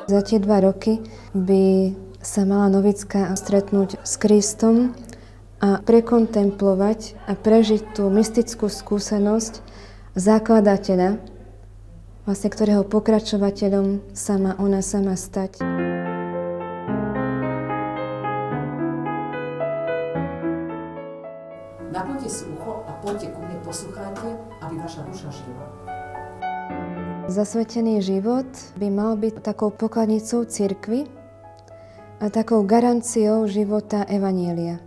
Za tie 2 roky by sa mala novická stretnúť s Kristom a prekontemplovať a prežiť tú mystickú skúsenosť zakladateľa, vlastne ktorého pokračovateľom sa má ona sama stať. Napnite si ucho a poďte ku mne, posluchajte, aby vaša duša žila. Zasvetený život by mal byť takou pokladnicou cirkvi a takou garanciou života evanjelia.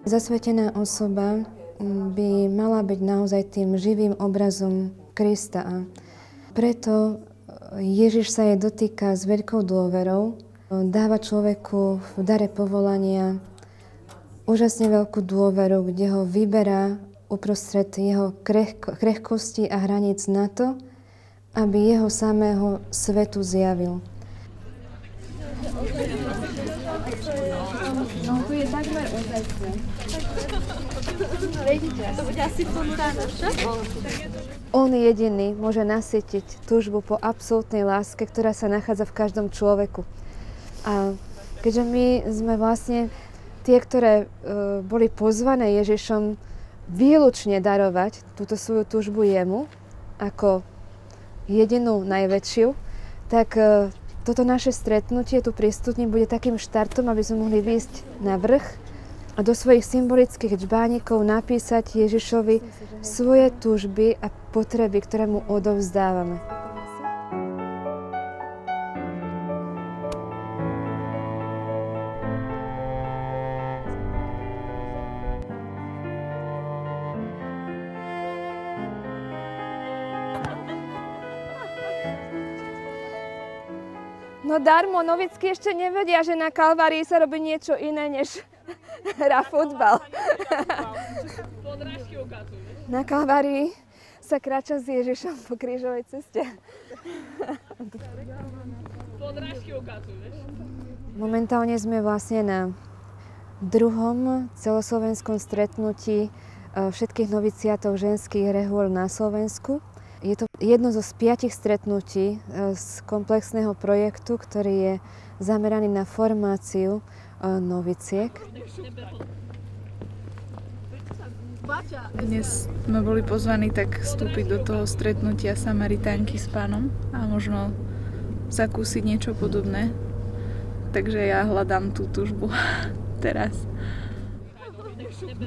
Zasvetená osoba by mala byť naozaj tým živým obrazom Krista. A preto Ježiš sa jej dotýka s veľkou dôverou, dáva človeku v dare povolania úžasne veľkú dôveru, kde ho vyberá uprostred jeho krehkosti a hraníc na to, aby jeho samého svetu zjavil. No, tu je takmer ozajstné. To bude asi spontánne, však? On jediný môže nasytiť túžbu po absolútnej láske, ktorá sa nachádza v každom človeku. A keďže my sme vlastne tie, ktoré boli pozvané Ježišom výlučne darovať túto svoju túžbu jemu ako jedinú najväčšiu, tak toto naše stretnutie tu pri studni bude takým štartom, aby sme mohli výjsť na vrch a do svojich symbolických džbánikov napísať Ježišovi svoje túžby a potreby, ktoré mu odovzdávame. No darmo, novicky ešte nevedia, že na Kalvárii sa robí niečo iné, než hrá futbal. Na Kalvárii sa kráča s Ježišom po krížovej ceste. Momentálne sme vlastne na 2. celoslovenskom stretnutí všetkých noviciátov ženských rehôl na Slovensku. Je to jedno zo z 5 stretnutí z komplexného projektu, ktorý je zameraný na formáciu noviciek. Dnes sme boli pozvaní tak vstúpiť do toho stretnutia Samaritánky s Pánom a možno zakúsiť niečo podobné. Takže ja hľadám tú túžbu teraz.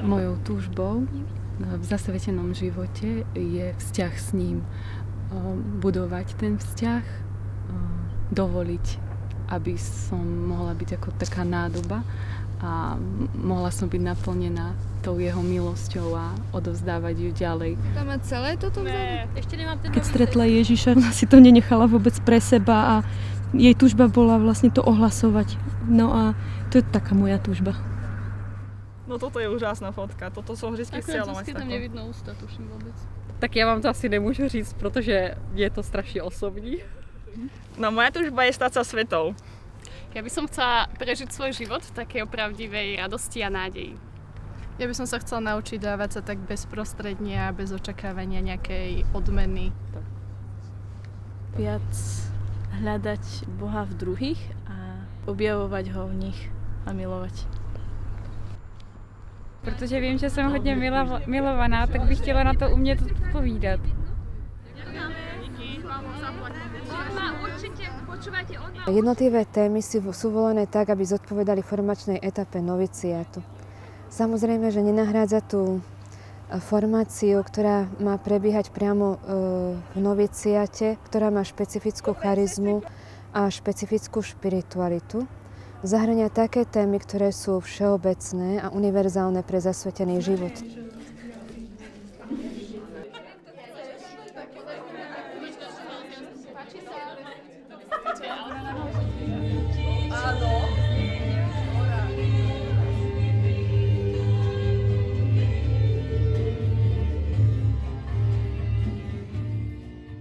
Mojou túžbou v zasvetenom živote je vzťah s ním. Budovať ten vzťah, dovoliť, aby som mohla byť ako taká nádoba a mohla som byť naplnená tou jeho milosťou a odovzdávať ju ďalej. Tam má celé toto vzadu? Keď stretla Ježiša, si to nenechala vôbec pre seba a jej túžba bola vlastne to ohlasovať. No a to je taká moja túžba. No toto je úžasná fotka, toto som vždycky chcela mať tam nevidno ústa, tuším vôbec. Tak ja vám to asi nemôžu říct, protože je to strašne osobní. No moja túžba je stať sa svetou. Ja by som chcela prežiť svoj život v takej opravdivej radosti a nádeji. Ja by som sa chcela naučiť dávať sa tak bezprostredne a bez očakávania nejakej odmeny. Viac hľadať Boha v druhých a objavovať ho v nich a milovať. Protože vím, že jsem hodně milovaná, tak bych chtěla na to umět odpovídat. Jednotlivé témy sú volené tak, aby zodpovedali formačnej etape noviciátu. Samozrejme, že nenahrádza tú formáciu, ktorá má prebiehať priamo v noviciáte, ktorá má špecifickú charizmu a špecifickú špiritualitu. Zahŕňa také témy, ktoré sú všeobecné a univerzálne pre zasvetený život.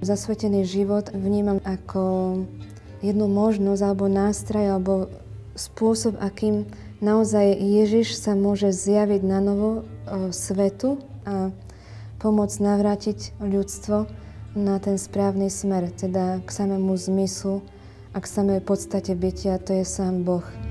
Zasvetený život vnímam ako jednu možnosť alebo nástroj alebo spôsob, akým naozaj Ježiš sa môže zjaviť na novo svetu a pomôcť navrátiť ľudstvo na ten správny smer, teda k samému zmyslu a k samej podstate bytia, to je sám Boh.